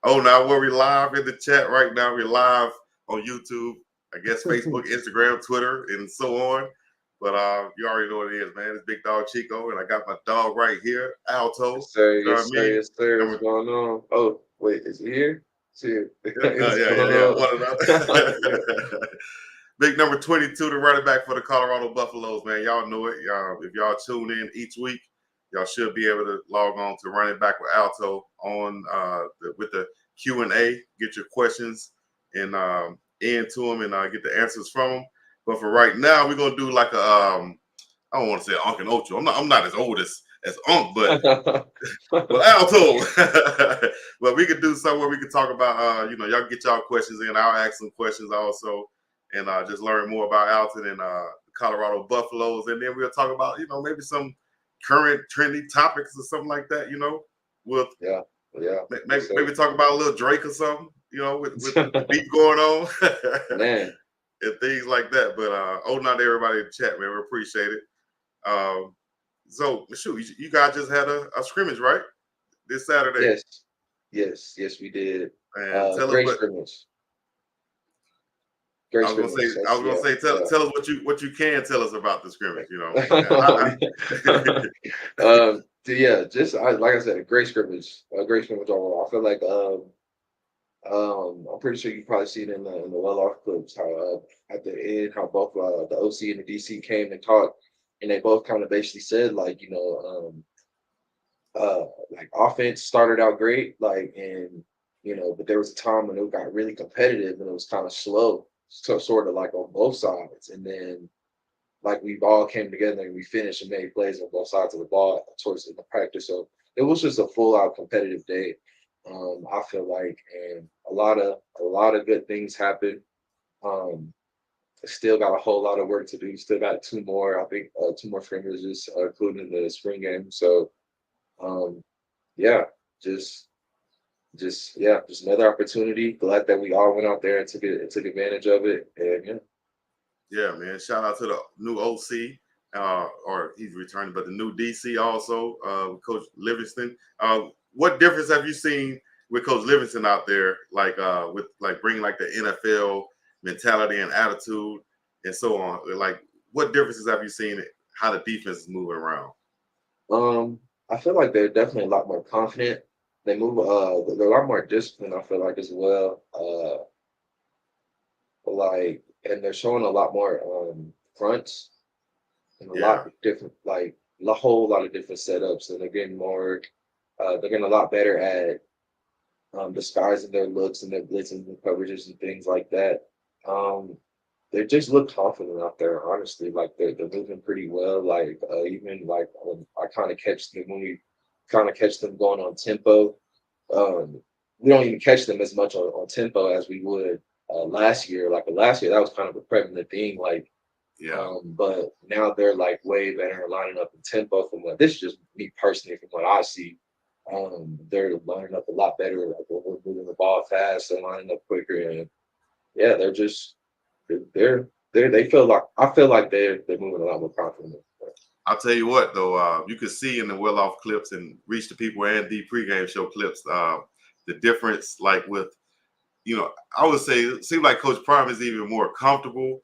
Oh, now we're live in the chat right now. We're live on YouTube, I guess Facebook, Instagram, Twitter, and so on. But you already know what it is, man. It's Big Dog Chico, and I got my dog right here, Alto. Yes, sir. You know what Yes, I sir. mean? Yes, sir. What's going on? Oh, wait, is he here? It's here. What's going Yeah. on? One of them. Big number 22, the running back for the Colorado Buffaloes, man. Y'all know it. If y'all tune in each week, y'all should be able to log on to Running Back with Alto on with the Q&A. Get your questions and into them and get the answers from them. But for right now, we're gonna do like a I don't want to say Unc and Ocho. I'm not as old as Unc, but Alto. But we could do something where we could talk about y'all get y'all questions in. I'll ask some questions also, and just learn more about Alton and the Colorado Buffaloes, and then we'll talk about maybe some current trendy topics or something like that. With yeah. maybe talk about a little Drake or something. With the beat going on, Man. and things like that. But not everybody in the chat, man. We appreciate it. So shoot, you guys just had a scrimmage, right? This Saturday. Yes, we did. And tell us Great what scrimmage. Great I was scrimmage. gonna say. Tell us what you can tell us about the scrimmage. Just like I said, a great scrimmage. A great scrimmage overall. I feel like I'm pretty sure you probably see it in the well-off clips how at the end how both the OC and the DC came and talked, and they both kind of basically said like like offense started out great, like, and but there was a time when it got really competitive and it was kind of slow, so sort of like on both sides, and then like we all came together and we finished and made plays on both sides of the ball towards the practice. So it was just a full out competitive day. I feel like, and a lot of good things happened. Um, Still got a whole lot of work to do. Still got two more, I think, two more scrimmages, including the spring game. So um, yeah, just just another opportunity. Glad that we all went out there and took advantage of it. And yeah, man. Shout out to the new OC, or he's returning, but the new DC also, Coach Livingston. What difference have you seen with Coach Livingston out there, like with like bringing like the NFL mentality and attitude and so on? Like, what differences have you seen? How the defense is moving around? I feel like they're definitely a lot more confident. They move. They're a lot more disciplined. I feel like as well. Like, and they're showing a lot more fronts and a Yeah, lot of different, like a whole lot of different setups, and they're getting more. They're getting a lot better at disguising their looks and their blitzing and coverages and things like that. Um, they just look confident out there, honestly. Like they're moving pretty well. Like even like when I kind of catch them when we kind of catch them going on tempo. Um, we don't even catch them as much on tempo as we would last year. Like last year, that was kind of a prevalent thing. Like, yeah, but now they're like way better lining up in tempo from what this is just me personally from what I see. They're lining up a lot better. Like we're moving the ball fast and lining up quicker, and yeah, they feel like I feel like they're moving a lot more confident. I'll tell you what though, you could see in the well off clips and reach the people and the pregame show clips, the difference. Like with I would say it seems like Coach Prime is even more comfortable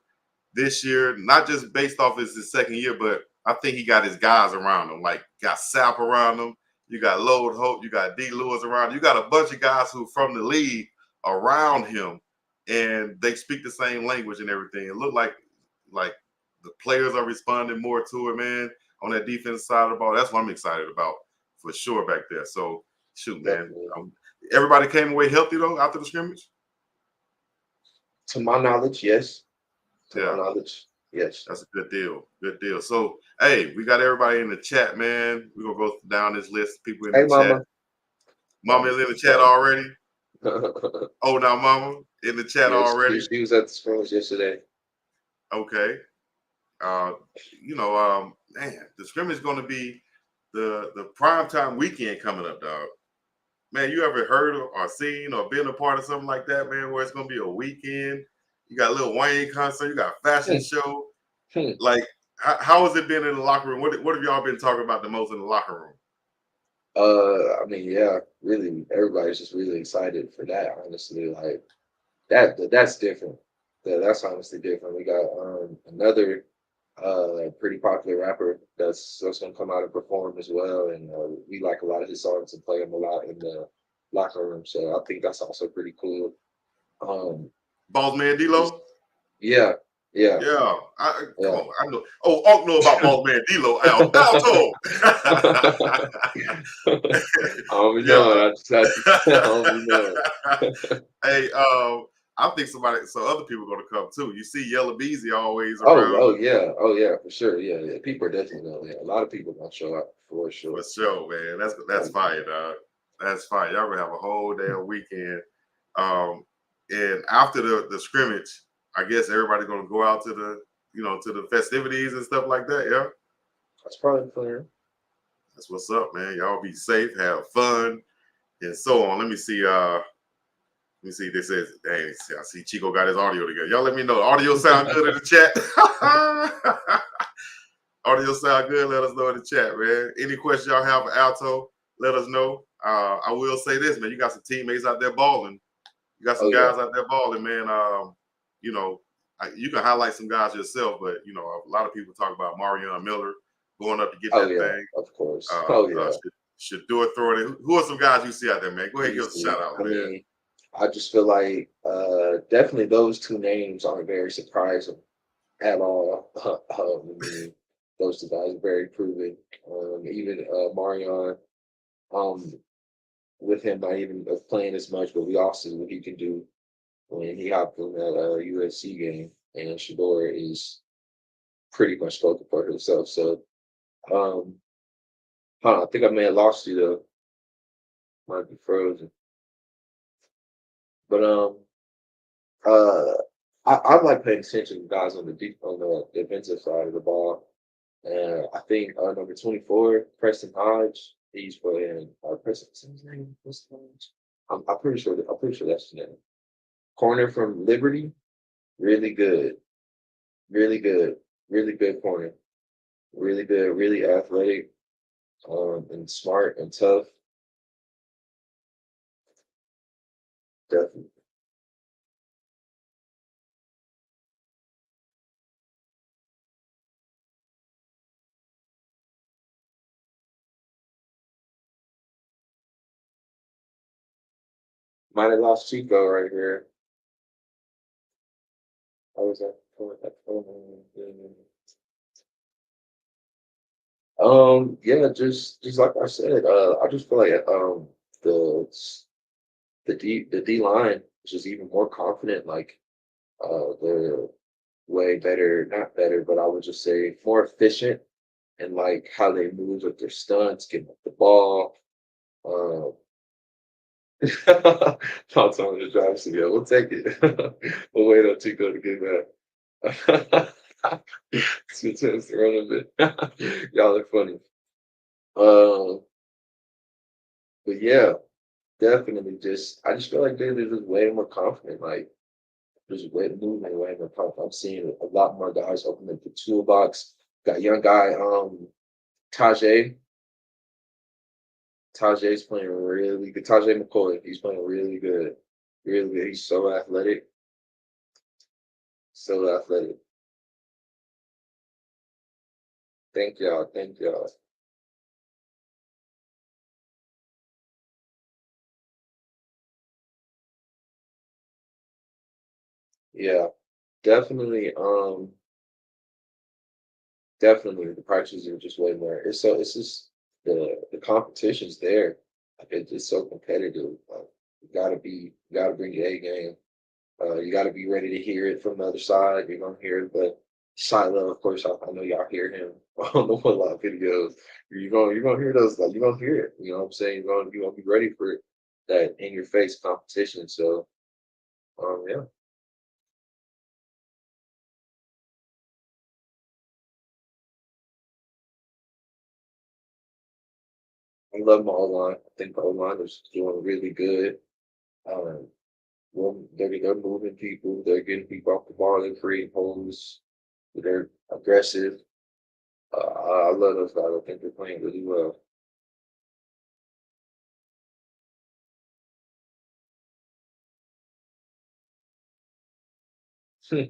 this year, not just based off his second year, but I think he got his guys around him. Like got Sap around him, you got Lode Hope, you got D. Lewis around him. You got a bunch of guys who from the league around him, and they speak the same language and everything. It looked like the players are responding more to it, man, on that defense side of the ball. That's what I'm excited about for sure back there. So shoot, man. Definitely. Everybody came away healthy though after the scrimmage. To my knowledge, yes. To my Yeah. knowledge, yes. That's a good deal. Good deal. So, hey, we got everybody in the chat, man. We're going to go down this list. People in Hey, the chat. mama. Mama is in the chat already. Oh, now Mama in the chat Yes, already. she was at the scrimmage yesterday. Okay. Uh, man, the scrimmage is going to be the primetime weekend coming up, dog. Man, you ever heard or seen or been a part of something like that, man, where it's going to be a weekend? You got a Lil Wayne concert. You got a fashion show. Hmm. Like, how has it been in the locker room? What have y'all been talking about the most in the locker room? I mean, yeah, really, everybody's just really excited for that. Honestly, like that's different. That's honestly different. We got another pretty popular rapper that's gonna come out and perform as well, and we like a lot of his songs and play them a lot in the locker room. So I think that's also pretty cool. Um, Boss man just D-Lo? yeah, yeah, Yeah. Come yeah. on. I know. Oh, Unc know about boss man D-Lo. Alto. I don't be Yeah. knowing. I just had to. I don't be knowing. Hey, I think so other people are gonna come too. You see Yellow Beezy always Oh, around oh yeah, oh yeah, for sure. Yeah, yeah. People are definitely know. Yeah, a lot of people gonna show up for for sure. sure, man. That's Oh fire, dog. That's fire. Y'all gonna have a whole damn weekend. Um, and after the scrimmage, I guess everybody's gonna go out to the festivities and stuff like that. Yeah, that's probably clear. that's what's up, man. Y'all be safe, have fun, and so on. Let me see. Let me see. This is dang. I see Chico got his audio together. Y'all let me know. Audio sound good in the chat. Audio sound good. Let us know in the chat, man. Any questions y'all have for Alto, let us know. I will say this, man. You got some teammates out there balling. You got some Oh yeah, guys out there balling, man. You know, you can highlight some guys yourself, but a lot of people talk about Marion Miller going up to get oh that yeah, thing. of course. Oh yeah, Should do it, throw it in. Who are some guys you see out there, man? Go ahead, give us a easily. shout out, I man. mean, I just feel like definitely those two names aren't very surprising at all. I mean, those two guys are very proven. Even Marion, um, with him not even playing as much, but we all see what he can do when he hopped in that USC game, and Shador is pretty much spoken for himself. So, um, hold on, I think I may have lost you though. Might be frozen, but uh, I like paying attention to guys on the defensive side of the ball. And I think number 24, Preston Hodge, he's playing. Preston, what's his name? Preston Hodge. I'm pretty sure. I'm pretty sure that's his name. Corner from Liberty, really good, really good, really good corner, really good, really athletic, and smart and tough. Definitely. Might have lost Chico right here. I was at yeah, just like I said, I just feel like the the D line is just even more confident. Like they're way better, not better, but I would just say more efficient and like how they move with their stunts, getting up the ball. Uh, Not telling the drive to go. We'll take it. We'll wait on Chico to get back. It's your chance to run a bit. Y'all are funny. Um, but yeah, definitely. I just feel like they're just way more confident. Like just way moving way more confident. I'm seeing a lot more guys open up the toolbox. Got young guy, Tajay. Tajay's playing really good. Tajay McCoy, he's playing really good. Really good. He's so athletic. So athletic. Thank y'all. Thank y'all. Yeah, definitely. Definitely the prices are just way more. It's just the competition's there. Like it's just so competitive. You gotta bring your A game. You gotta be ready to hear it from the other side. You're gonna hear it, but Shiloh, of course, I know y'all hear him on the one lot videos. You're gonna hear those, like you're gonna hear it. You know what I'm saying? You're gonna be ready for that in your face competition. So yeah. I love my O line. I think the O line is doing really good. Um, well, they're moving people. They're getting people off the ball. They're creating holes. They're aggressive. I love those guys. I think they're playing really well. Um,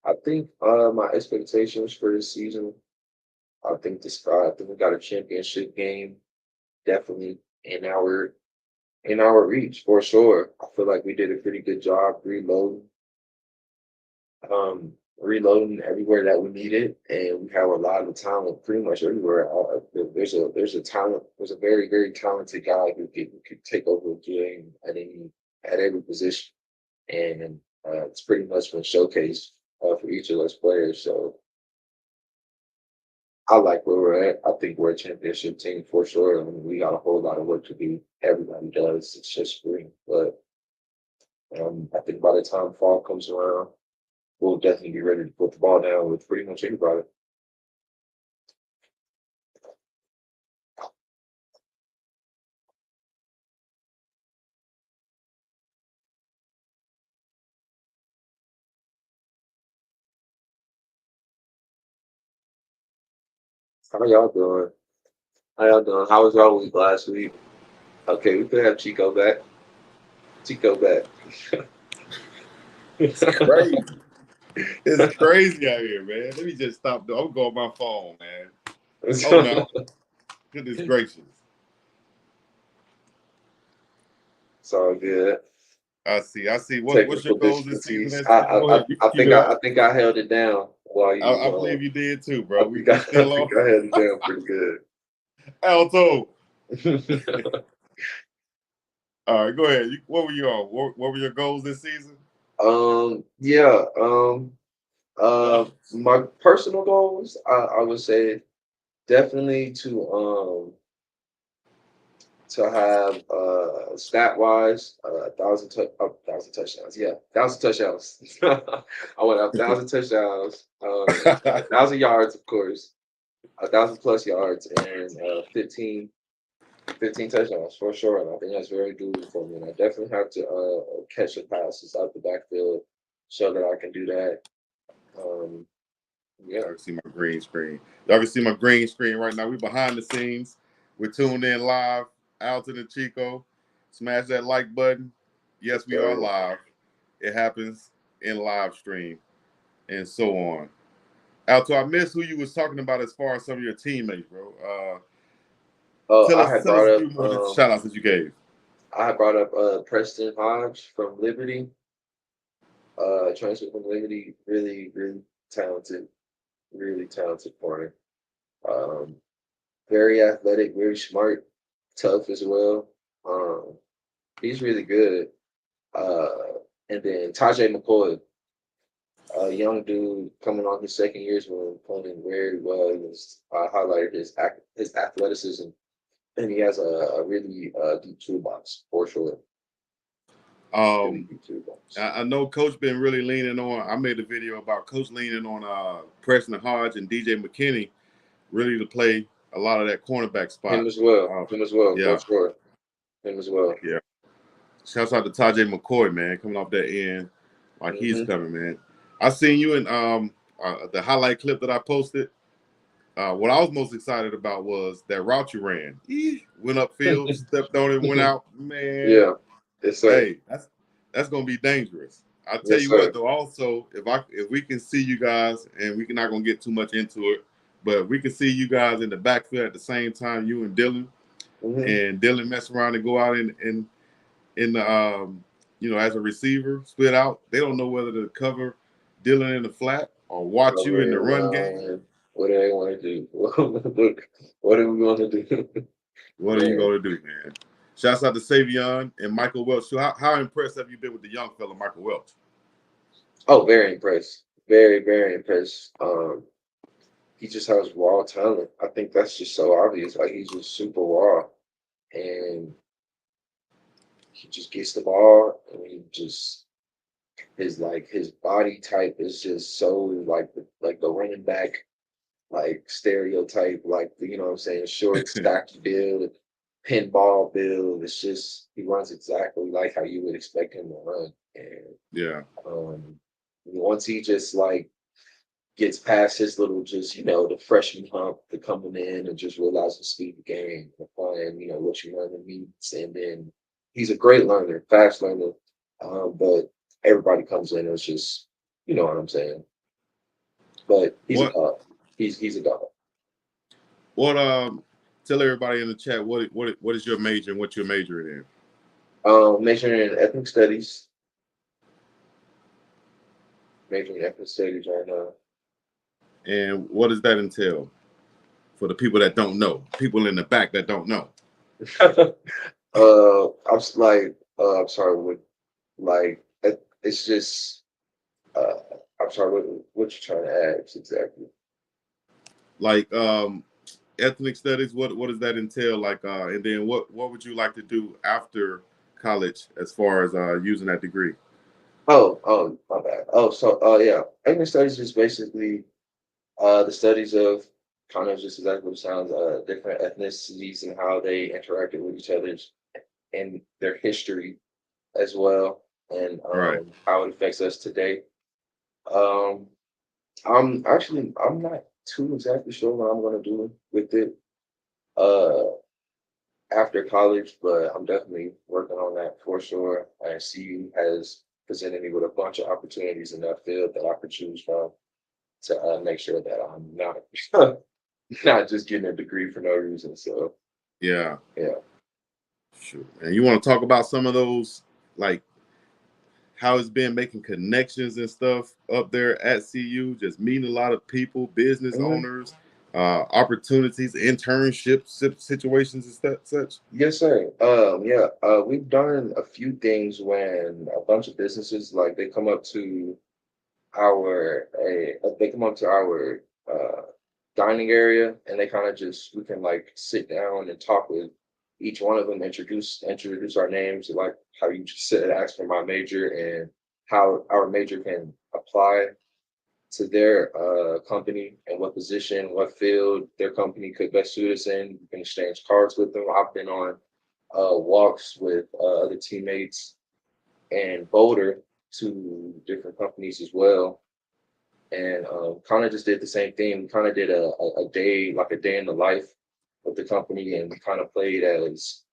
I think my expectations for this season, I think we got a championship game definitely in our reach for sure. I feel like we did a pretty good job reloading everywhere that we needed, and we have a lot of talent pretty much everywhere. There's a very talented guy who could take over a game at every position, and it's pretty much been showcased for each of those players. So I like where we're at. I think we're a championship team for sure. I mean, we got a whole lot of work to do. Everybody does. It's just spring, but I think by the time fall comes around, we'll definitely be ready to put the ball down with pretty much anybody. How y'all doing? How y'all doing? How was y'all week last week? Okay, we could have Chico back. Chico back. It's crazy. It's crazy out here, man. Let me just stop. I'm going on my phone, man. Oh no, goodness gracious. It's all good. I see. I see. What's your Technical goals this season? difficulties. Go ahead. You can keep it up. I think I held it down while I you. believe you did too, I bro. think We I still on think I held it down pretty good. Alto. All right, go ahead. What were you on? What were your goals this season? Yeah. My personal goals, I would say definitely to have stat wise 1,000 touchdowns. Yeah, 1,000 touchdowns. I want 1,000 touchdowns, 1,000 yards, of course, 1,000 plus yards, and 15 touchdowns for sure. And I think that's very doable for me. And I definitely have to catch the passes out the backfield so that I can do that. Um, yeah. Y'all can see my green screen. Y'all can see my green screen right now. We behind the scenes. We're tuned in live. Alto and Chico. Smash that like button. Yes, we are live. It happens in live stream and so on. Alto, I missed who you was talking about as far as some of your teammates, bro. Oh, Tell us a few more shout outs that you gave. I had brought up Preston Hodge from Liberty. Transfer from Liberty, talented, really talented corner. Um, very athletic, very smart, tough as well. Um, he's really good. And then Tajay McCoy, a young dude coming on his second year, was playing very well. He was highlighted his athleticism, and he has a really deep toolbox for sure. Really deep toolbox. I know Coach been really leaning on. I made a video about Coach leaning on Preston Hodge and DJ McKinney, really to play a lot of that cornerback spot. Him as well. Yeah. For sure. Him as well. Yeah. Shouts out to Tajay McCoy, man, coming off that end like he's coming, man. I seen you in the highlight clip that I posted. What I was most excited about was that route you ran. Went upfield, stepped on it, went out. Man, yeah. Yes, sir. Hey, that's gonna be dangerous. I'll tell Yes, you sir. what though, also if we can see you guys, and we're not gonna get too much into it, but we can see you guys in the backfield at the same time, you and Dylan, and Dylan mess around and go out in the as a receiver, split out. They don't know whether to cover Dylan in the flat or watch you in the run game. What do they want to do? Look, what are we going to do? What are you going to do, man? Shouts out to Savion and Michael Welch. So how impressed have you been with the young fella, Michael Welch? Oh, very impressed. Very impressed. He just has raw talent. I think that's just so obvious. Like he's just super raw, and he just gets the ball, and he just his body type is just so like the running back like stereotype, like you know what I'm saying, short, stocky build, pinball build. It's just he runs exactly like how you would expect him to run. And yeah. once he just like gets past his little just, the freshman hump to coming in and just realizing the speed of the game, applying, what you learn in meets. And then he's a great learner, fast learner. But everybody comes in and it's just, you know what I'm saying. But he's a What dog. He's a dog. what tell everybody in the chat what is your major and what you're majoring in? Majoring in ethnic studies. Majoring in ethnic studies right now. And what does that entail for the people that don't know? People in the back that don't know. I'm like, I'm sorry, it's just, I'm sorry, what you trying to ask exactly? Like ethnic studies, what does that entail? Like and then what would you like to do after college as far as using that degree? Oh, my bad. Oh, so, yeah, ethnic studies is basically the studies of kind of just exactly what it sounds, different ethnicities and how they interacted with each other and their history as well, and Right. how it affects us today. Um, I'm not too exactly sure what I'm gonna do with it uh after college, but I'm definitely working on that for sure. And CU has presented me with a bunch of opportunities in that field that I could choose from to make sure that I'm not not just getting a degree for no reason. So Yeah. yeah. Sure. And you want to talk about some of those, like how it's been making connections and stuff up there at CU, just meeting a lot of people, business Mhm. owners, opportunities, internships, situations and such. Yes, sir. Yeah, we've done a few things when a bunch of businesses like they come up to our dining area and they kind of just we can like sit down and talk with each one of them, introduce our names, like how you just said, ask for my major and how our major can apply to their company and what position, what field their company could best suit us in. You can exchange cards with them. I've been on walks with other teammates and Boulder to different companies as well. And kind of just did the same thing. We kind of did a day, like a day in the life of the company, and we kind of played as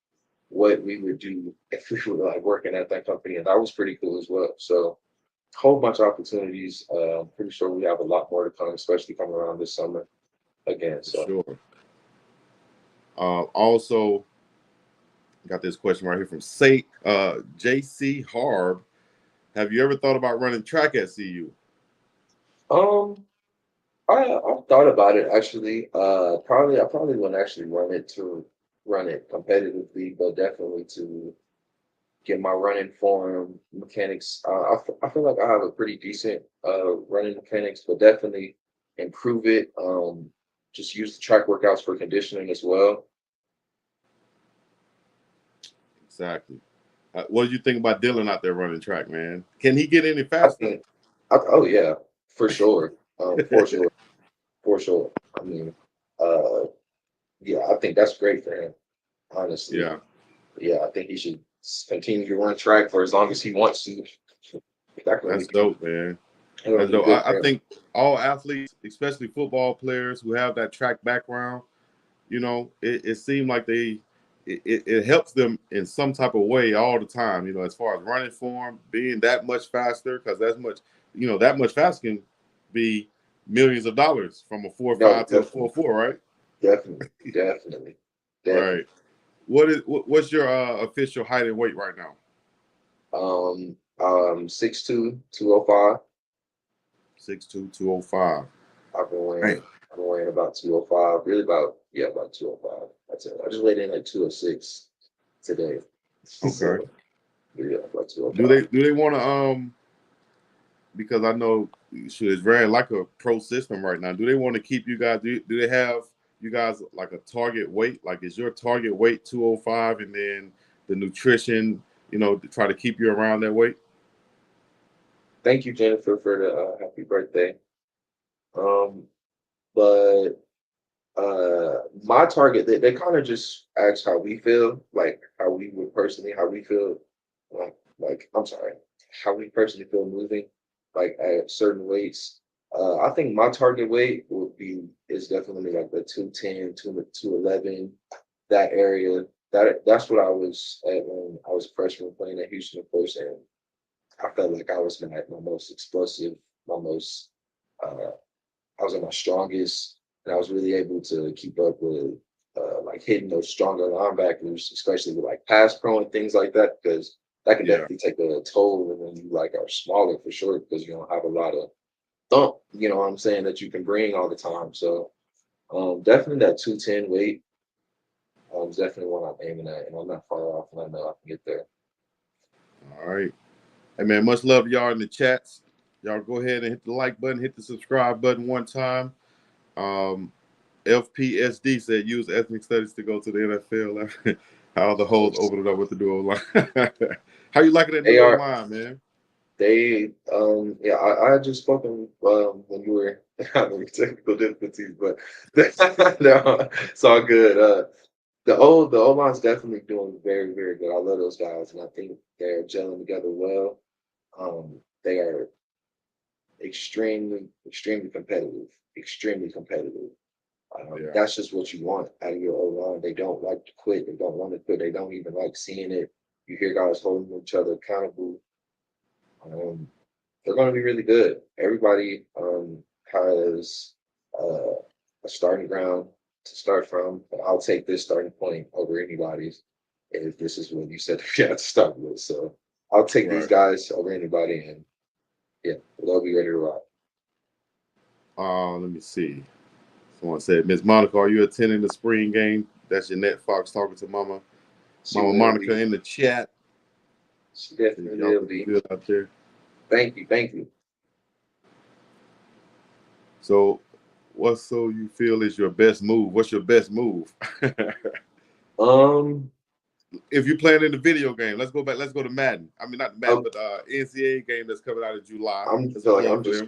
what we would do if we were like working at that company, and that was pretty cool as well. So whole bunch of opportunities. I'm pretty sure we have a lot more to come, especially coming around this summer again. For So sure. Also, got this question right here from JC Harb. Have you ever thought about running track at CU? um I've thought about it actually. I probably wouldn't actually run it competitively, but definitely to get my running form mechanics. I feel like I have a pretty decent running mechanics, but definitely improve it. Just use the track workouts for conditioning as well. Exactly. What do you think about Dylan out there running track, man? Can he get any I faster? think, oh yeah, for sure, for sure, for sure. I mean, uh, yeah, I think that's great for him. Honestly, Yeah. yeah, I think he should continue to run track for as long as he wants to. That can only That's be, dope, man. that can only That's be dope. good I for him. think all athletes, especially football players who have that track background, it seemed like it helps them in some type of way all the time, as far as running form, being that much faster, because that much faster can be millions of dollars from a No, 4.5 to a definitely, 4.4, right? definitely, definitely, definitely. Right. What's your official height and weight right now? 6'2", 205. 6'2", 205. I've been weighing Damn. I've been weighing about 205, really about 205. That's it. I just weighed in like 206 today. Okay. So yeah, about Do 205. they want to because I know it's very like a pro system right now. Do they want to keep you guys? Do they have you guys like a target weight? Like, is your target weight 205, and then the nutrition, to try to keep you around that weight? Thank you, Jennifer, for the happy birthday. Um, but my target, they kind of just ask how we feel, like how we feel, like I'm sorry, how we personally feel moving. like at certain weights. I think my target weight is definitely like the 210, 211, that area. That's what I was at when I was a freshman playing at Houston, of course, and I felt like I was my most explosive, my most I was at my strongest, and I was really able to keep up with like hitting those stronger linebackers, especially with like pass pro and things like that, because that can Yeah. definitely take a toll when you like are smaller for sure, because you don't have a lot of thump, you know what I'm saying, that you can bring all the time. So definitely that 210 weight is definitely what I'm aiming at, and I'm not far off, and I know I can get there. All right. Hey man, much love to y'all in the chats. Y'all go ahead and hit the like button, hit the subscribe button one time. Um, FPSD said use ethnic studies to go to the NFL. How the hoes open it up with the new O line. How you liking that They new O are line, man? they yeah, I had just spoken when you were having technical difficulties, but no, it's all good. The O line's definitely doing very, very good. I love those guys, and I think they're gelling together well. They are extremely, extremely competitive. Extremely competitive. Yeah, That's just what you want out of your O line. They don't like to quit. They don't want to quit. They don't even like seeing it. You hear guys holding each other accountable. Um, they're going to be really good. Everybody has uh, a starting ground to start from. But I'll take this starting point over anybody's if this is what you said we had to start with. So I'll take these right. guys over anybody, and yeah, they'll be ready to rock. Let me see. Someone said, Miss Monica, are you attending the spring game? That's Jeanette Fox talking to She Mama will Monica be. in the chat. She See if definitely y'all will look be. good out there. Thank you. Thank you. So, what so you feel is your best move? What's your best move? Um. If you're playing in the video game, let's go back. Let's go to Madden. I mean, not Madden, I'm. but NCAA game that's coming out in July. I'm There's a feel like plug for them.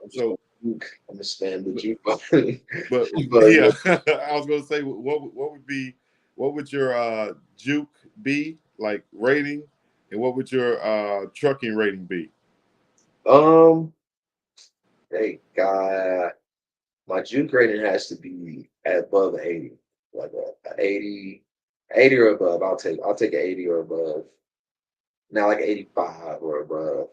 I'm just So, going to juke. I'm just spam the but, juke button. but But yeah, yeah, I was going to say, what would your juke be like rating, and what would your trucking rating be? um, hey, God, my juke rating has to be above 80, like a 80, 80 or above. I'll take an 80 or above. Not like 85 or above.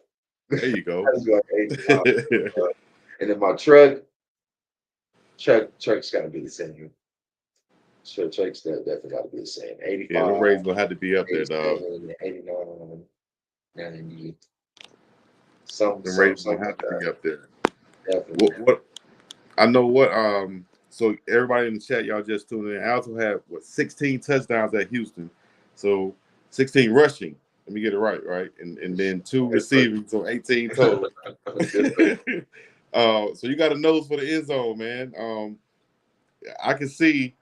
There you go. I just go like 85 Yeah, or above. And then my truck's got to be the same. Truck's definitely got to be the same. the 85, rating's gonna have to be up there, dog. 87, 89, 90, The rating's something gonna have like to be that. up there. Definitely. What I know what so everybody in the chat, y'all just tuning in. Alto had what 16 touchdowns at Houston. So 16 rushing. Let me get it right? And then two Yes, sir. receiving, so 18 total. Yes, sir. So you got a nose for the end zone, man. I can see,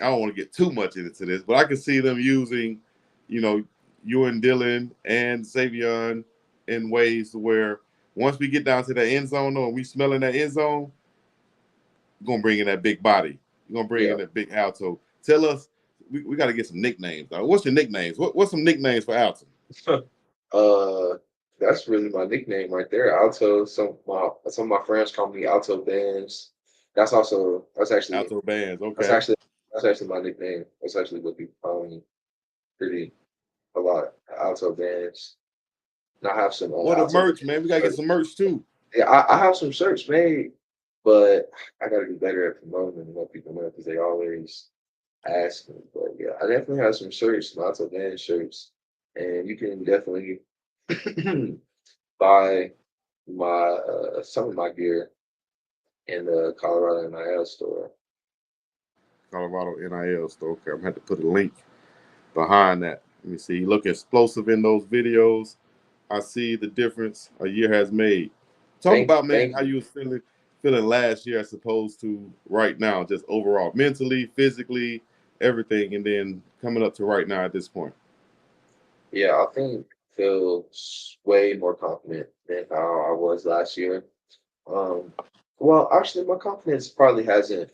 I don't want to get too much into this, but I can see them using, you know, you and Dylan and Savion in ways where once we get down to that end zone, though, and we smell in that end zone, you're gonna bring in that big body. You're gonna bring Yeah. in that big Alto. Tell us, we got to get some nicknames. What's your nicknames? What's some nicknames for Alto? uh, that's really my nickname right there. Alto. Some of my friends call me Alto Bands. That's actually Alto bands. that's Okay. actually that's actually my nickname. That's actually what people call me pretty a lot. Alto Bands. And I have some What the Alto merch, Bands man? We gotta get shirts. some merch too. Yeah, I have some shirts made, but I gotta do better at promoting them and let people know because they always ask me. But yeah, I definitely have some shirts, lots of band shirts, and you can definitely buy my some of my gear in the Colorado NIL store. Colorado NIL store. Okay, I'm gonna have to put a link behind that. Let me see. You look explosive in those videos. I see the difference a year has made. Talk about, man, Thank how you. you was feeling last year as opposed to right now, just overall, mentally, physically, everything, and then coming up to right now at this point. Yeah, I think I feel way more confident than how I was last year. Um, well, actually, my confidence probably hasn't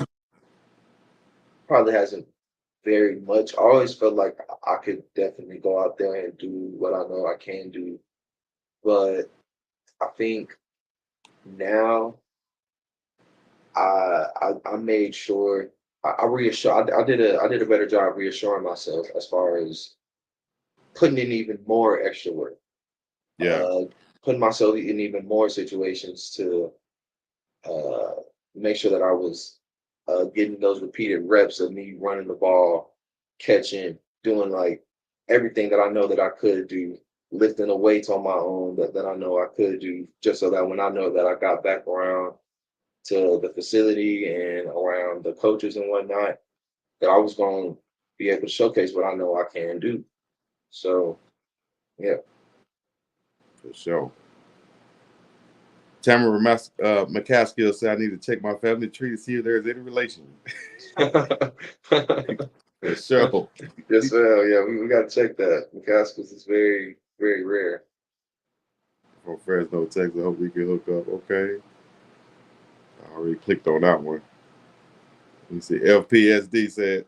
very much. I always felt like I could definitely go out there and do what I know I can do, but I think now I made sure I reassure I did a better job reassuring myself as far as putting in even more extra work, Yeah. putting myself in even more situations to uh, make sure that I was getting those repeated reps of me running the ball, catching, doing like everything that I know that I could do, lifting the weights on my own that I know I could do, just so that when I know that I got back around to the facility and around the coaches and whatnot, that I was going to be able to showcase what I know I can do. So, yeah. For sure. Tamara McCaskill said, I need to check my family tree to see if there's any relation. For sure. Yes, well, yeah, we got to check that. McCaskill is very, very rare. From Fresno, Texas. I hope we can hook up. Okay. I already clicked on that one. Let me see. FPSD said,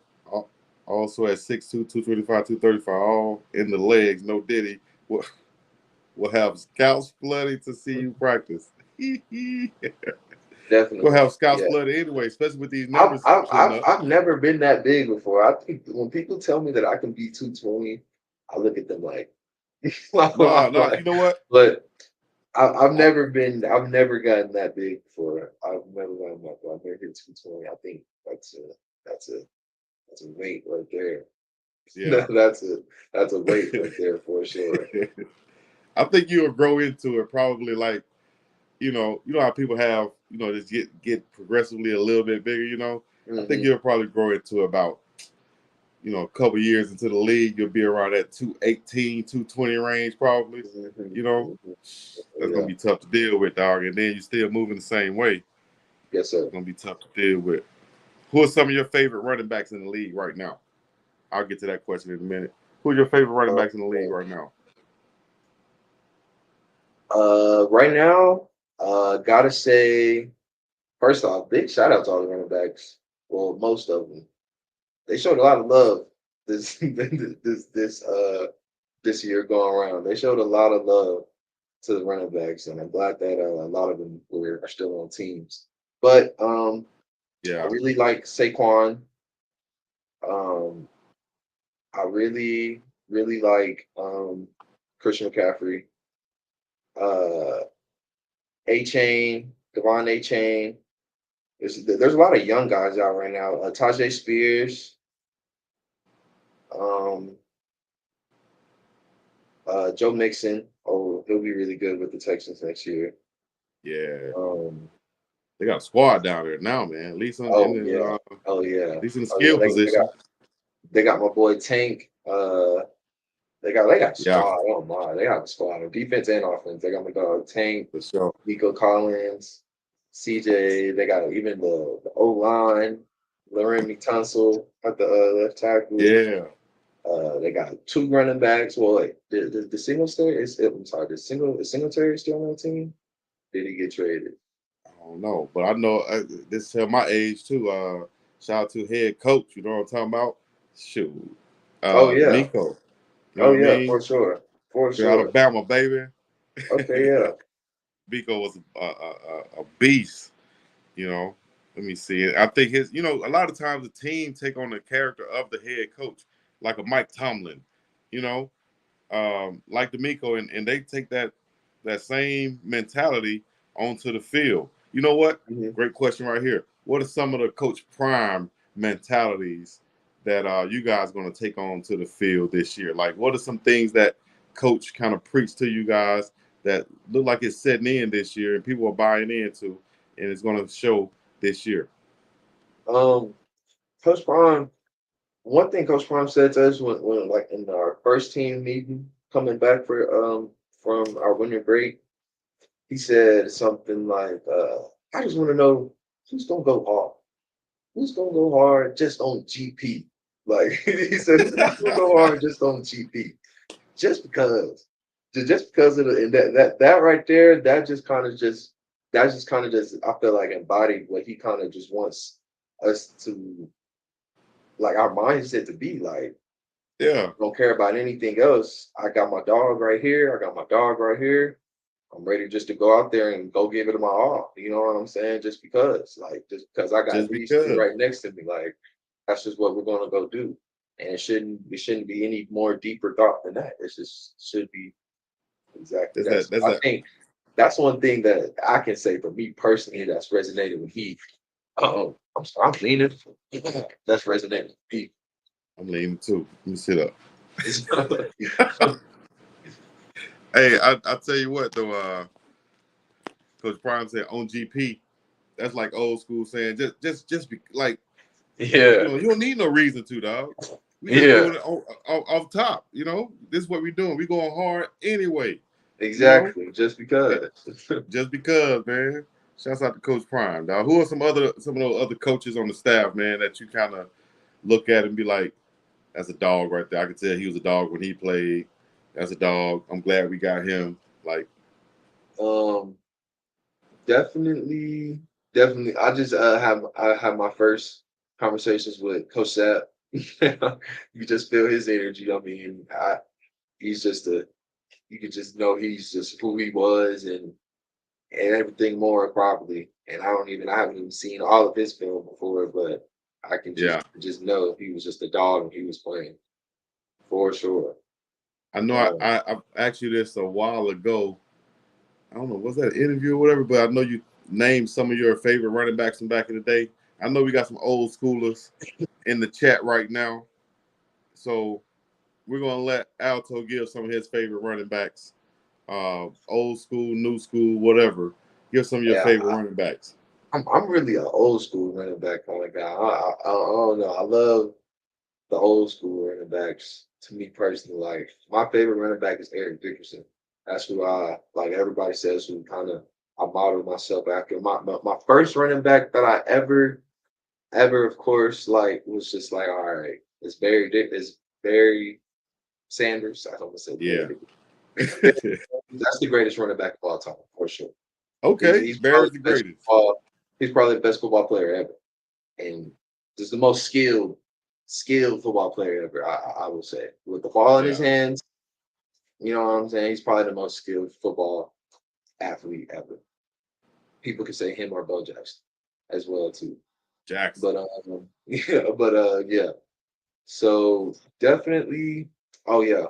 also at 6'2", 225, 235, all in the legs, no Diddy. We'll have scouts flooding to see you practice. We'll Definitely. have scouts Yeah. flooding anyway, especially with these numbers putting up. I've never been that big before. I think when people tell me that I can be 220, I look at them like, No, I'm no, you like, know what? but I, I've never gotten that big before. I've never gotten that big. I've never hit 220. I think that's a, that's a weight right there. yeah. That's a weight right there for sure. I think you'll grow into it probably like, you know how people have, just get progressively a little bit bigger, I think Hmm. you'll probably grow into about, a couple years into the league, you'll be around that 218, 220 range probably. Hmm. You know, Hmm. that's gonna Yeah. be tough to deal with, dog. And then you're still moving the same way. Yes, sir. It's gonna be tough to deal with. Who are some of your favorite running backs in the league right now? I'll get to that question in a minute. Who are your favorite running backs in the league right now? Right now, gotta say, first off, big shout out to all the running backs. Well, most of them. They showed a lot of love this this year going around. They showed a lot of love to the running backs, and I'm glad that a lot of them are still on teams. But I Yeah, really like Saquon. Um, I really like Christian McCaffrey. Uh, A Chain, Devon A Chain. There's a lot of young guys out right now. Tajay Spears, um, Joe Mixon. Oh, he'll be really good with the Texans next year. yeah. Um, They got a squad down there now, man. At least oh yeah, at oh yeah, least in the oh yeah. skill position. They got my boy Tank. They got a Yeah, squad. Oh my, they got a squad on defense and offense. They got my dog Tank, for sure. Nico Collins, CJ. They got even the O line, Laramie Tunsil at the left tackle. Yeah. They got two running backs. Well, like the Singletary I'm sorry, is Singletary still on the team? Did he get traded? I don't know, but I know this tell my age too. Shout out to head coach. You know what I'm talking about? Shoot, Oh yeah, Miko. You know oh what I yeah, mean? for sure, for Straight sure. Alabama, baby. Okay, yeah. Miko was a beast. You know, let me see it. I think a lot of times the team take on the character of the head coach, like a Mike Tomlin. You know, like D'Amico, and they take that same mentality onto the field. You know what? Hmm. Great question right here. What are some of the Coach Prime mentalities that you guys going to take on to the field this year? Like, what are some things that Coach kind of preached to you guys that look like it's setting in this year and people are buying into, and it's going to show this year? Um, Coach Prime. One thing Coach Prime said to us when like in our first team meeting coming back from our winter break, he said something like, "I just want to know who's gonna go hard. Who's gonna go hard just on GP?" Like he said, "Who's gonna go hard just on GP?" Just because, just because of the and that right there, that just kind of just I feel like embodied what he kind of just wants us to like our mindset to be like. Yeah, Don't care about anything else. I got my dog right here. I got my dog right here. I'm ready just to go out there and go give it my all. You know what I'm saying? Just because I got Just these two because. right next to me, like that's just what we're gonna go do. And it shouldn't be any more deeper thought than that. It just should be exactly That's that. that. So That's I that. think that's one thing that I can say for me personally that's resonated with Heath. I'm leaning. That's resonated with Heath. I'm leaning too. Let me sit up. Hey, I tell you what though, Coach Prime said on GP, that's like old school saying just be like, Yeah, you don't need no reason to, dog. We just yeah, doing it off top, This is what we doing. We going hard anyway, you know. exactly. Just Eh, because. just because, man. Shouts out to Coach Prime, dog. Who are some of those other coaches on the staff, man, that you kind of look at and be like, that's a dog right there. I could tell he was a dog when he played. That's a dog. I'm glad we got him. Like, um, definitely, definitely. I have my first conversations with Coach Sapp. You just feel his energy. I mean, he's just a. You could just know he's just who he was and everything more probably. And I haven't even seen all of his film before, but I can yeah. just know he was just a dog and he was playing for sure. I know Um, I asked you this a while ago. I don't know, was that an interview or whatever, but I know you named some of your favorite running backs from back in the day. I know we got some old schoolers in the chat right now. So we're gonna let Alto give some of his favorite running backs. Old school, new school, whatever. Give some of your yeah, favorite running backs. I'm really an old school running back kind of guy. I don't know. I love the old school running backs. To me personally, like my favorite running back is Eric Dickerson. That's who I like. Everybody says who kind of I model myself after. My first running back that I ever of course like was just like all right. It's Barry Sanders. I don't want to say Barry Yeah. Dickerson. That's the greatest running back of all time for sure. He's Okay. he's probably Bears the the best greatest. football. He's probably the best football player ever, and just the most skilled football player ever. I would say with the ball in his Yeah. hands. You know what I'm saying? He's probably the most skilled football athlete ever. People could say him or Bo Jackson as well too. Jackson. But yeah. So definitely, oh yeah,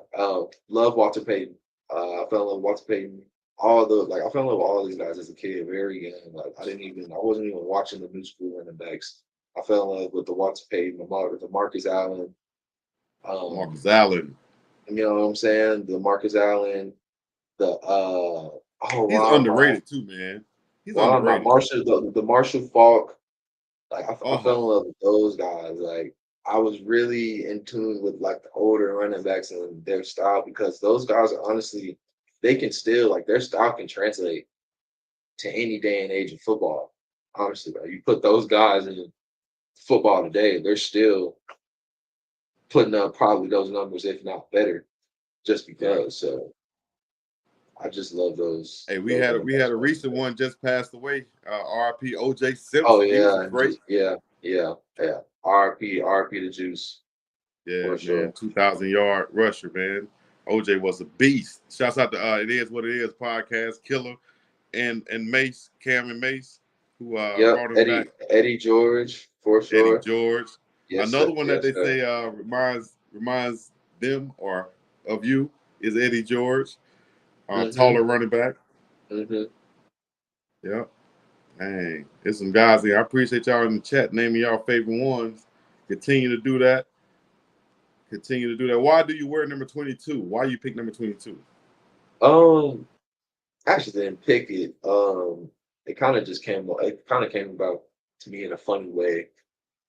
love Walter Payton. I fell in love with Walter Payton. I fell in love with all these guys as a kid, very young. Like I wasn't even watching the new school running backs. I fell in love with the Walter Payton, the Marcus Allen. Um, Marcus Allen. you know what I'm saying? The Marcus Allen, the He's underrated too, man. He's why am I underrated. Marshall the Marshall Falk. Like I Uh-huh. fell in love with those guys. Like I was really in tune with like the older running backs and their style because those guys are honestly they can still like their style can translate to any day and age of football. Honestly, bro. You put those guys in football today, they're still putting up probably those numbers, if not better, just Yeah. because. So I just love Hey, we those had a running we had backs. a recent one just passed away. RP OJ Oh Simpson. He was yeah, great. yeah. RP the juice Yeah, for man. sure. 2,000-yard rusher, man. OJ was a beast. Shouts out to It Is What It Is podcast, Killer and Mace, Cam and Mace, who Yep, brought him back. Eddie George for Eddie sure. George. Yes, Another sir. one that Yes, they sir. say reminds them or of you is Eddie George, Mm-hmm. taller running back. Mm-hmm. Yeah. Dang. There's some guys here. I appreciate y'all in the chat naming y'all favorite ones. Continue to do that. Continue to do that. Why do you wear number 22? Why you pick number 22? Um, actually didn't pick it. It kind of came about to me in a funny way.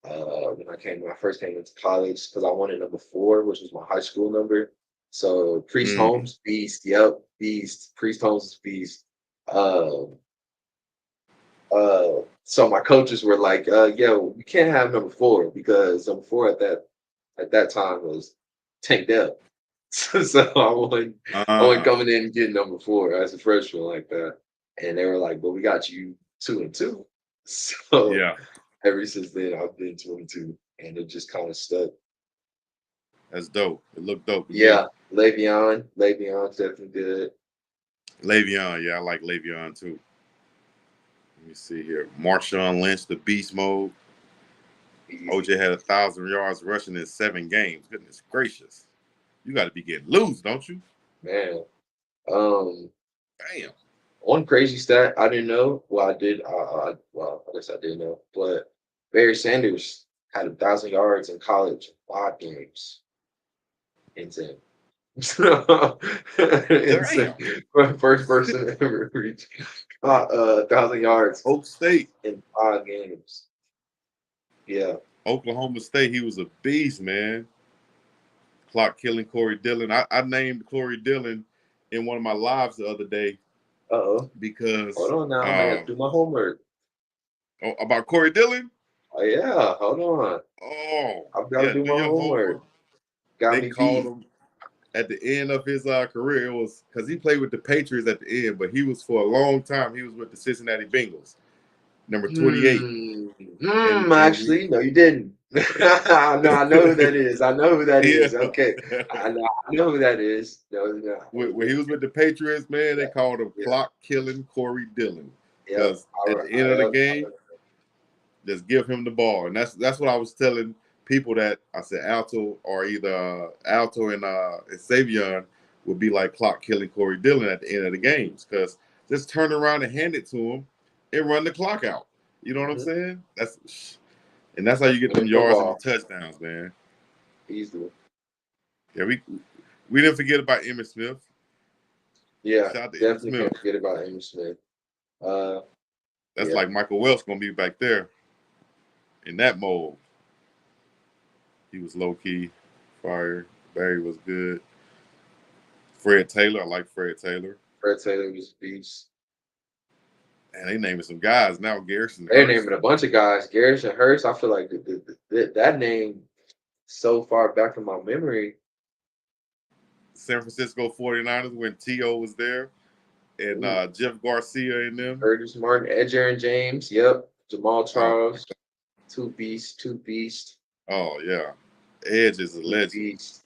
When I first came into college, because I wanted number 4, which was my high school number. So Priest Mm, Holmes, beast. Yep, beast. Priest Holmes is beast. Um, so my coaches were like, yo, we can't have number 4 because number 4 at that time was Tank Dell. So I wasn't uh, coming in and getting number 4 as a freshman like that. And they were like, but we got you 2 and 2. So yeah, ever since then I've been 22 and it just kind of stuck. that's dope. It looked dope to me. Yeah, Le'Veon's definitely good. Le'Veon, yeah, I like Le'Veon too. Let me see here. Marshawn Lynch, the beast mode. Easy. OJ had 1,000 yards rushing in 7 games. Goodness gracious. You got to be getting loose, don't you? Man. Um, Damn. one crazy stat I didn't know. Well, I did. Well, I guess I didn't know. But Barry Sanders had 1,000 yards in college, 5 games. Insane. Insane. Damn. First person ever reach 1,000 yards Oak State. in 5 games. Yeah. Oklahoma State, he was a beast, man. Clock killing Corey Dillon. I named Corey Dillon in one of my lives the other day Uh-oh. Hold because on now. I got to do my homework. about Corey Dillon. Oh yeah. Hold on. Oh, I've got to yeah, do do my your homework. homework. Got They me called beat. him at the end of his career. It was because he played with the Patriots at the end, but he was for a long time. He was with the Cincinnati Bengals, number 28, and Actually, no, you didn't. No, I know who that is. I know who that yeah, is. Okay. I know who that is. No, no. when he was with the Patriots, man, they Yeah, called him yeah, clock killing Corey Dillon yep. because at the end of the game, just give him the ball, and that's what I was telling people that I said Alto or either Alto and Savion would be like clock killing Corey Dillon at the end of the games because just turn around and hand it to him and run the clock out. You know what I'm Mm-hmm. saying? That's how you get them Win the yards and the ball touchdowns, man. easily. Yeah, we didn't forget about Emmitt Smith. Yeah, Shout out to Emmitt definitely Smith. can't forget about Amy Smith. Uh, That's yeah. like Michael Welch gonna be back there in that mold. He was low key fire. Barry was good. Fred Taylor, I like Fred Taylor. Fred Taylor was a beast. And they naming some guys now. Garrison They're Hurst. naming a bunch of guys. Garrison Hurst. I feel like that name so far back in my memory. San Francisco 49ers when T.O. was there. And Ooh, Jeff Garcia in them. Curtis Martin, Edgerrin James. Yep. Jamal Oh, Charles. Two beasts. Two beasts. oh yeah. Edge is a Two legend. beasts.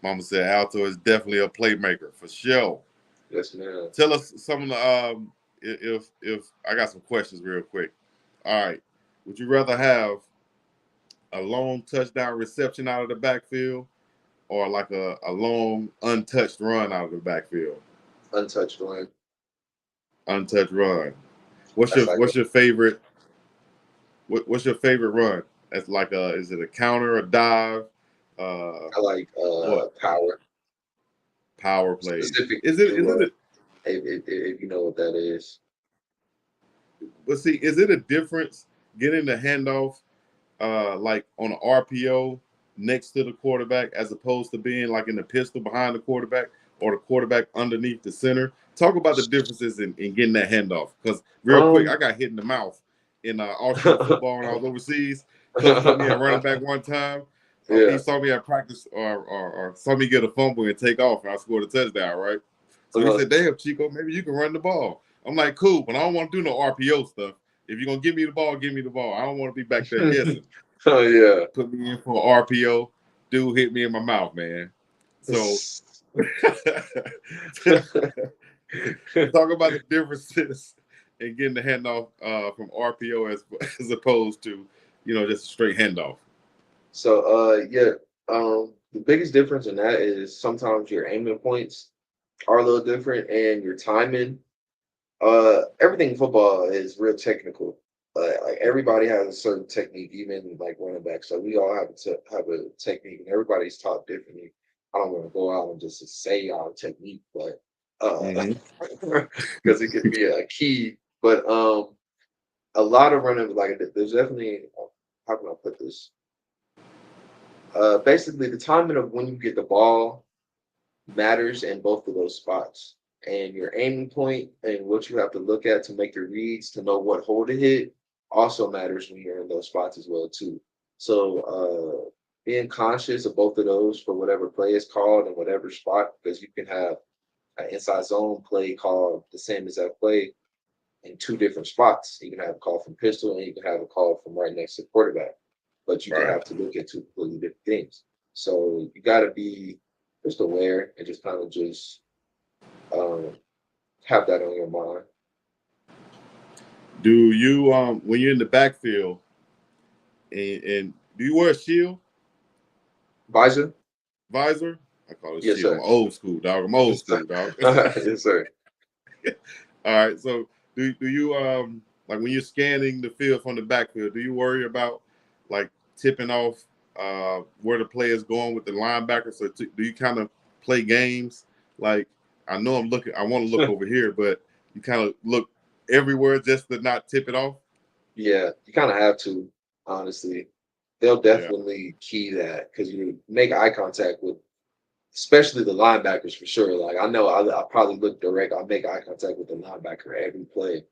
Mama said Alto is definitely a playmaker for sure. Yes, man. Tell us some of the if I got some questions real quick. All right. Would you rather have a long touchdown reception out of the backfield or like a long untouched run out of the backfield? Untouched one. Untouched run. That's like What's your favorite what's your favorite run? That's like is it a counter, a dive? I like What? power. Power plays. Specific Is to it if you know what that is. but see, is it a difference getting the handoff like on an RPO next to the quarterback as opposed to being like in the pistol behind the quarterback or the quarterback underneath the center? Talk about the differences in getting that handoff. Because real quick, Um I got hit in the mouth in Austrian football when I was overseas. Coach put me at running back one time. He yeah. saw me at practice or saw me get a fumble and take off, and I scored a touchdown, right? So he Uh, said, "Damn, Chico, maybe you can run the ball." I'm like, "Cool, but I don't want to do no RPO stuff. If you're gonna give me the ball, give me the ball. I don't want to be back there guessing." oh yeah. Put me in for RPO. Dude hit me in my mouth, man. So talk about the differences in getting the handoff from RPO as opposed to just a straight handoff. So yeah, the biggest difference in that is sometimes your aiming points are a little different and your timing. Everything in football is real technical. Like everybody has a certain technique, even like running back. So we all have a technique, and everybody's taught differently. I don't want to go out and just say our technique, but Mm-hmm. because it could be a key. But a lot of running like there's definitely how can I put this? Basically, the timing of when you get the ball matters in both of those spots. And your aiming point and what you have to look at to make your reads to know what hole to hit also matters when you're in those spots as well too. So being conscious of both of those for whatever play is called and whatever spot, because you can have an inside zone play called the same as that play in two different spots. You can have a call from pistol and you can have a call from right next to the quarterback. But you can Right. have to look at two completely different things. So you got to be just aware and just kind of just um, have that on your mind. Do you when you're in the backfield and do you wear a shield Visor? visor? I call it Yes, shield. I'm sir. old school, dog. I'm old Yes, sir. school, dog. Yes, sir. All right. So do you like when you're scanning the field from the backfield, do you worry about like tipping off where the player is going with the linebacker? So do you kind of play games like I know I'm looking, I want to look over here, but you kind of look everywhere just to not tip it off? Yeah, you kind of have to, honestly. They'll Yeah. definitely key that because you make eye contact with, especially the linebackers for sure. Like I know I probably look direct. I'll make eye contact with the linebacker every play,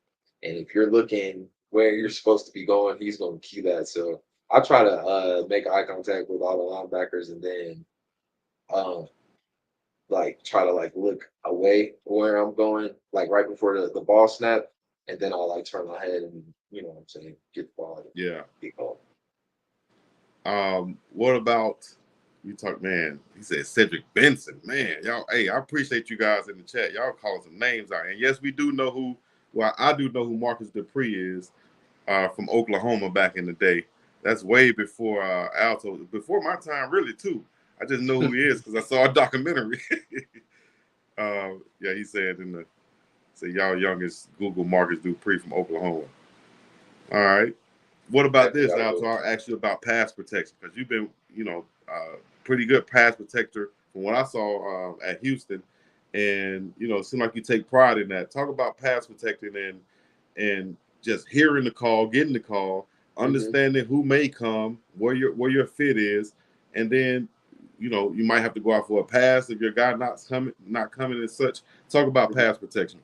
and if you're looking where you're supposed to be going, he's going to key that. So I try to make eye contact with all the linebackers, and then um, like try to like look away where I'm going, like right before the ball snap, and then I'll like turn my head and what I'm saying, get the ball and Yeah. get going. What about you talk, man? He said Cedric Benson, man. Y'all, hey, I appreciate you guys in the chat. Y'all calling some names out. And yes, we do know who, well, I do know who Marcus Dupree is from Oklahoma back in the day. That's way before Alto, before my time, really, too. I just know who he is because I saw a documentary. Yeah, he said say y'all youngest Google Marcus Dupree from Oklahoma. All right. What about Definitely this, gotta Alto? go. I'll ask you about pass protection because you've been, pretty good pass protector from what I saw at Houston, and it seemed like you take pride in that. Talk about pass protecting and just hearing the call, getting the call, Hmm. understanding who may come, where your fit is, and then you might have to go out for a pass if your guy not coming and such. Talk about Hmm. pass protection.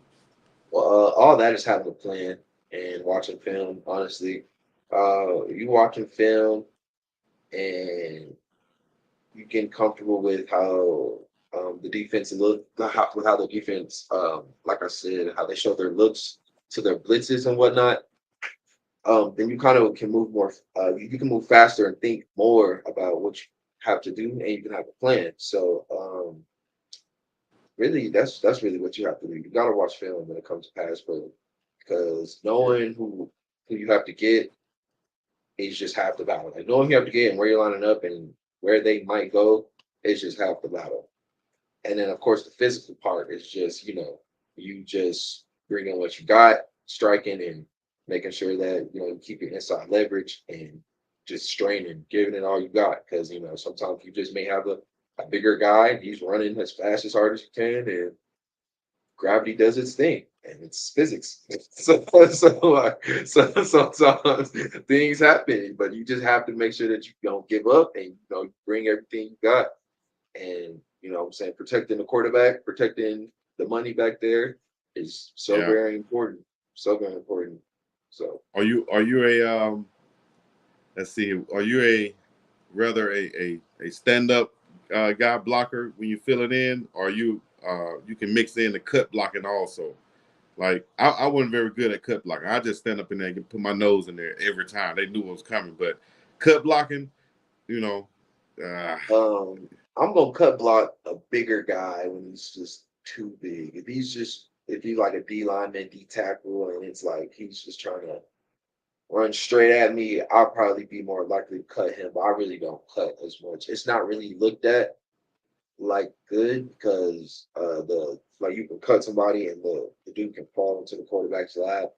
Well, all that is having a plan and watching film. Honestly, you watching film and you getting comfortable with how the defense look, with how the defense, like I said, how they show their looks to their blitzes and whatnot. Then you kind of can move more. You can move faster and think more about what you have to do, and you can have a plan. So really, that's really what you have to do. You got to watch film when it comes to pass pro, because Yeah, knowing who you have to get is just half the battle. Like knowing who you have to get and where you're lining up and where they might go is just half the battle. And then of course the physical part is just you just bringing what you got, striking and making sure that you keep your inside leverage and just straining, giving it all you got. Because sometimes you just may have a bigger guy, he's running as fast as hard as you can, and gravity does its thing and it's physics. So sometimes things happen, but you just have to make sure that you don't give up and you bring everything you got. And what I'm saying, protecting the quarterback, protecting the money back there is so yeah. very important. So very important. So Are you a let's see, are you a rather a stand up guy blocker when you fill it in, or you can mix in the cut blocking also? Like I wasn't very good at cut blocking. I just stand up in there and put my nose in there every time. They knew what was coming, but cut blocking, you know, uh, I'm gonna cut block a bigger guy when he's just too big. If he's like a D lineman, D tackle, and it's like he's just trying to run straight at me, I'll probably be more likely to cut him, but I really don't cut as much. It's not really looked at like good because the like you can cut somebody and the dude can fall into the quarterback's lap,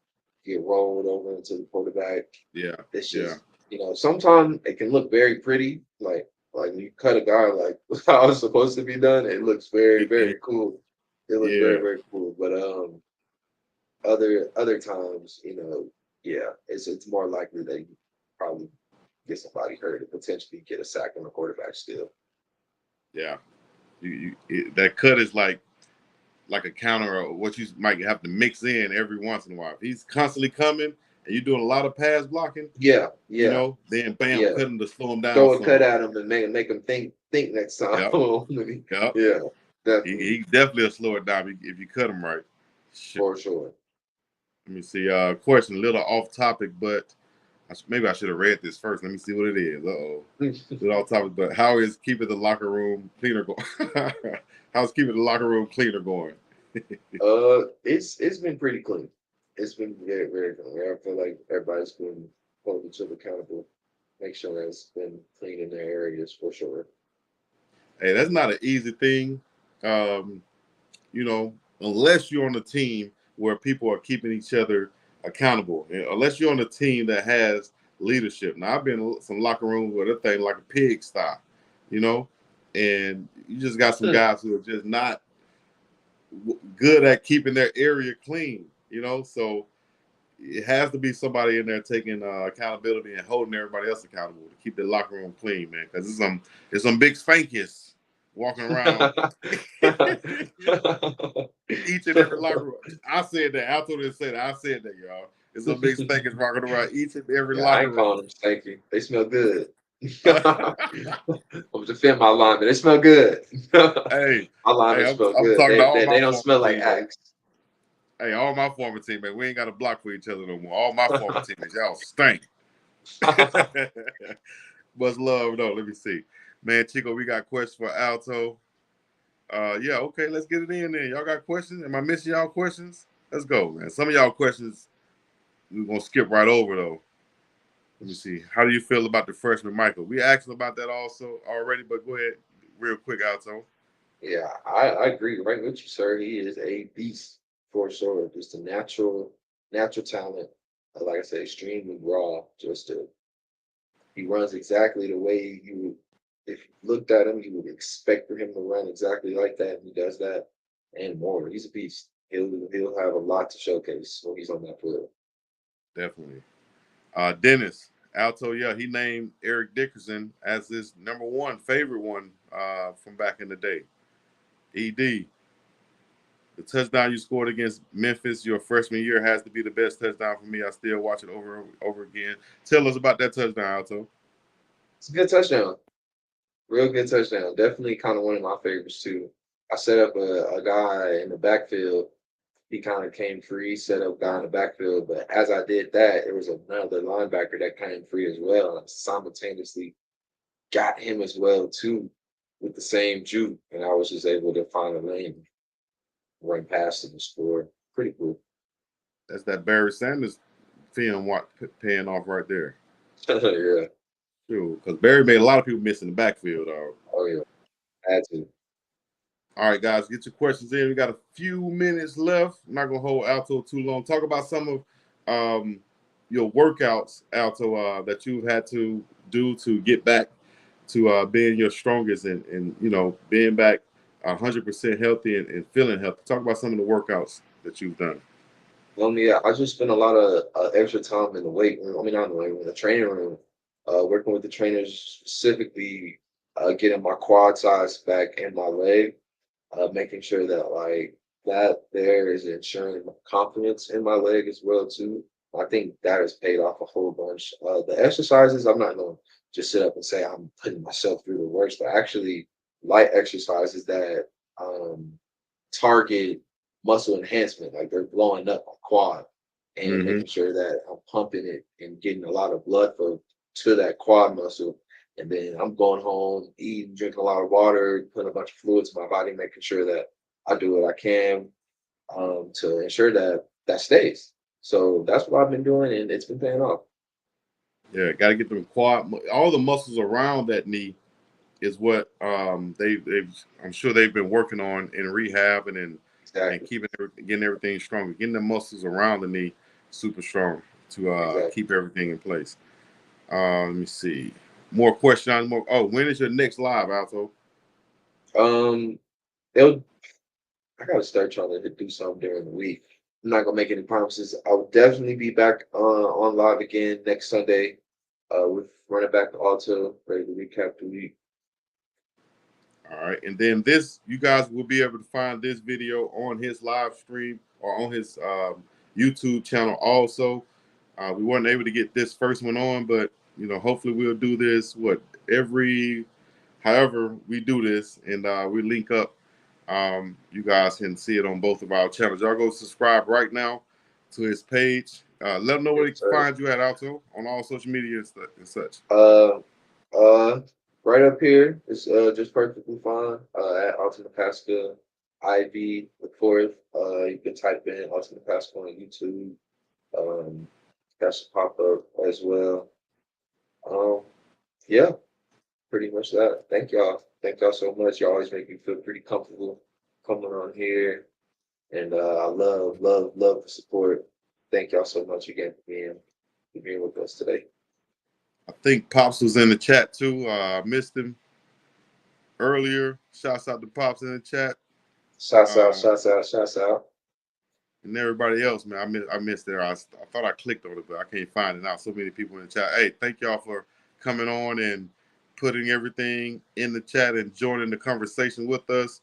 get rolled over into the quarterback. yeah, It's yeah, just sometimes it can look very pretty, like when you cut a guy like how it's supposed to be done, it looks very, very cool. It looks very, yeah, very cool. But other times, yeah, it's more likely that you probably get somebody hurt and potentially get a sack on the quarterback still. yeah. That cut is like a counter or what you might have to mix in every once in a while. If he's constantly coming and you're doing a lot of pass blocking, Yeah, yeah, then bam, yeah. cut him to slow him down Throw a cut some. at him and make him think next time. Yep, yep. Yeah, He, definitely, he definitely will slow it down if you cut him right. Shit. for sure. Let me see. Question a little off topic, but Maybe I should have read this first. Let me see what it is. With all topics, but how is keeping the locker room cleaner going? How's keeping the locker room cleaner going? It's been pretty clean. It's been very, very clean. I feel like everybody's been holding each other accountable. Make sure that it's been clean in their areas for sure. Hey, that's not an easy thing. Um, unless you're on a team where people are keeping each other accountable, unless you're on a team that has leadership. Now, I've been in some locker rooms where the thing like a pigsty, you know, and you just got some guys who are just not good at keeping their area clean, so it has to be somebody in there taking accountability and holding everybody else accountable to keep the locker room clean, man, because it's some big spankies walking around each and every locker room. I said that. Alto didn't say that. I said that, y'all. It's some big spankers walking around each and every Yeah, I locker ain't room. calling them stanky. They smell good. I'm defend my linemen. They smell good. Hey, My linemen I'm smell good. talking to all They my don't former smell like teammates. axe. Hey, all my former teammates. We ain't got to block for each other no more. All my former teammates, y'all stink. Much love, though. Let me see. Man, Chico, we got questions for Alto. Yeah, okay, let's get it in there. Y'all got questions? Am I missing y'all questions? Let's go, man. Some of y'all questions we're going to skip right over, though. Let me see. How do you feel about the freshman Michael? We asked about that also already, but go ahead real quick, Alto. Yeah, I agree right with you, sir. He is a beast for sure. Just a natural talent. Like I said, extremely raw. He runs exactly the way you would, if you looked at him, you would expect for him to run exactly like that. And he does that and more. He's a beast. He'll have a lot to showcase when he's on that field. Definitely. Dennis, Alto, yeah, he named Eric Dickerson as his number one favorite one from back in the day. ED, the touchdown you scored against Memphis your freshman year has to be the best touchdown for me. I still watch it over and over again. Tell us about that touchdown, Alto. It's a good touchdown. Real good touchdown. Definitely kind of one of my favorites too. I set up a guy in the backfield. He kind of came free, set up guy in the backfield. But as I did that, there was another linebacker that came free as well. And I simultaneously got him as well too with the same juke. And I was just able to find a lane, run past him and score. Pretty cool. That's that Barry Sanders film paying off right there. Yeah. True, because Barry made a lot of people miss in the backfield. Oh yeah. Had to. All right, guys, get your questions in. We got a few minutes left. I'm not gonna hold Alto too long. Talk about some of your workouts, Alto, that you've had to do to get back to being your strongest and being back 100% healthy and feeling healthy. Talk about some of the workouts that you've done. Yeah, I just spent a lot of extra time in the weight room. I mean, not in the weight room, in the training room, working with the trainers, specifically getting my quad size back and my leg, making sure that like that there is ensuring my confidence in my leg as well too. I think that has paid off a whole bunch. The exercises, I'm not going to just sit up and say I'm putting myself through the worst, but actually light exercises that target muscle enhancement, like they're blowing up my quad and Mm-hmm. making sure that I'm pumping it and getting a lot of blood flow to that quad muscle. And then I'm going home, eating, drinking a lot of water, putting a bunch of fluids in my body, making sure that I do what I can to ensure that that stays. So that's what I've been doing, and it's been paying off. Yeah, got to get them quad. All the muscles around that knee is what I'm sure they've been working on in rehab and Exactly. getting everything stronger, getting the muscles around the knee super strong to Exactly. keep everything in place. Let me see. More questions. More. Oh, when is your next live, Alto? Um, they'll I gotta start trying to do something during the week. I'm not gonna make any promises. I'll definitely be back on live again next Sunday with running back Alto, ready to recap the week. All right, and then you guys will be able to find this video on his live stream or on his YouTube channel. Also, we weren't able to get this first one on, but hopefully we'll do this however we do this, and we link up. You guys can see it on both of our channels. Y'all go subscribe right now to his page Let them know where they Yes, can sir. find you at, Alto, on all social media and such. Right up here. It's just perfectly fine. At Alto McCaskill, IV the fourth. You can type in Alto McCaskill on YouTube. That should pop up as well. Um, yeah, pretty much that. Thank y'all. Thank y'all so much. You always make me feel pretty comfortable coming on here. And I love the support. Thank y'all so much again for being with us today. I think Pops was in the chat too. I missed him earlier. Shouts out to Pops in the chat. Shouts out, shouts out, shouts out. And everybody else, man. I missed it. I thought I clicked on it, but I can't find it now. So many people in the chat. Hey, thank y'all for coming on and putting everything in the chat and joining the conversation with us.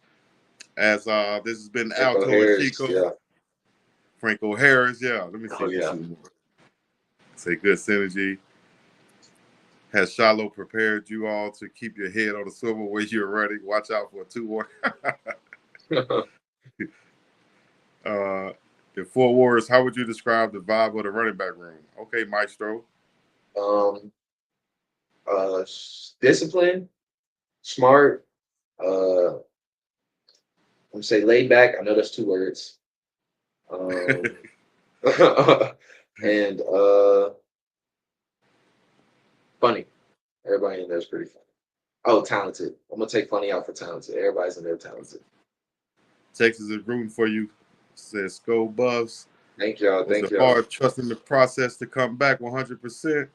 As this has been Chico Alto and Harris, Chico. yeah. Franco Harris, yeah. Let me see Oh these yeah. two more. Say good synergy. Has Shiloh prepared you all to keep your head on the swivel where you're ready? Watch out for a 2-1. In Fort Worth, how would you describe the vibe of the running back room? Okay, Maestro. Discipline, smart, I'm gonna say laid back. I know that's 2 words. And funny. Everybody in there is pretty funny. Oh, talented. I'm gonna take funny out for talented. Everybody's in there talented. Texas is rooting for you, says Skull Buffs. Thank y'all. Was Thank it y'all. hard trusting the process to come back 100%?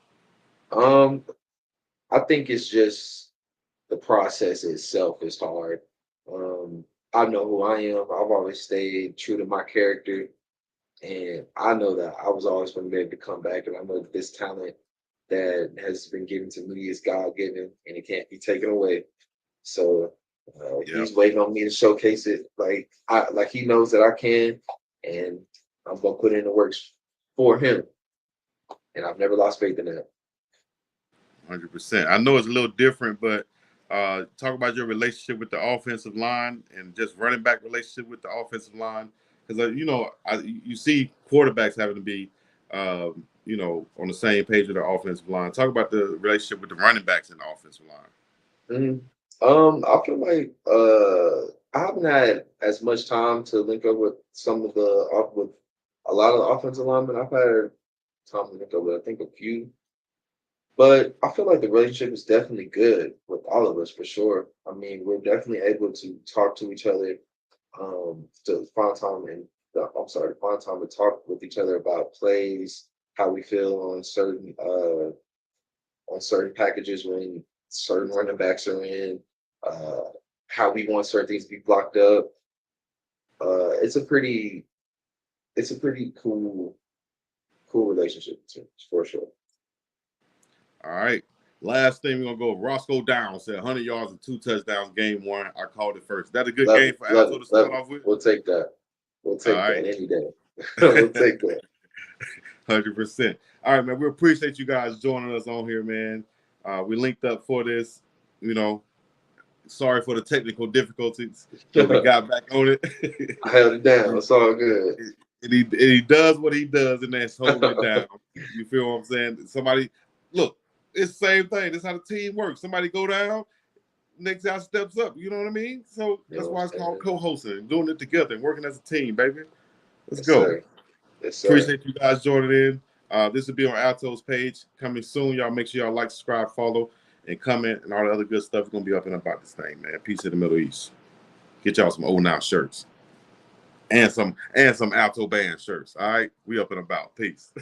I think it's just the process itself is hard. I know who I am. I've always stayed true to my character. And I know that I was always going to be able to come back. And I know that this talent that has been given to me is God given and it can't be taken away. So he's waiting on me to showcase it. Like he knows that I can, and I'm gonna put in the works for him. And I've never lost faith in that. 100%. I know it's a little different, but talk about your relationship with the offensive line and just running back relationship with the offensive line. Because, you see quarterbacks having to be, on the same page with the offensive line. Talk about the relationship with the running backs in the offensive line. I feel like I haven't had as much time to link up with with a lot of the offensive linemen. I've had time to link up with I think a few. But I feel like the relationship is definitely good with all of us for sure. I mean, we're definitely able to talk to each other, to find time to find time to talk with each other about plays, how we feel on certain packages when certain running backs are in, uh, how we want certain things to be blocked up. It's a pretty cool relationship for sure. All right. Last thing we're going to go. Roscoe Downs said 100 yards and 2 touchdowns, game 1. I called it first. That's a good game for Alto to start off with? We'll take that. We'll take that any day. We'll take that. 100%. All right, man. We appreciate you guys joining us on here, man. We linked up for this. Sorry for the technical difficulties, but we got back on it. I held it down. It's all good. And he does what he does, and that's holding it down. You feel what I'm saying? Somebody, look, it's the same thing. That's how the team works. Somebody go down, next guy steps up. You know what I mean? So that's why it's called co-hosting, doing it together and working as a team, baby. Let's go. Sir. Yes, sir. Appreciate you guys joining in. This will be on Alto's page coming soon. Y'all make sure y'all like, subscribe, follow, and comment, and all the other good stuff is gonna be up and about this thing, man. Peace in the Middle East. Get y'all some old now shirts and some Alto band shirts. All right, we up and about. Peace.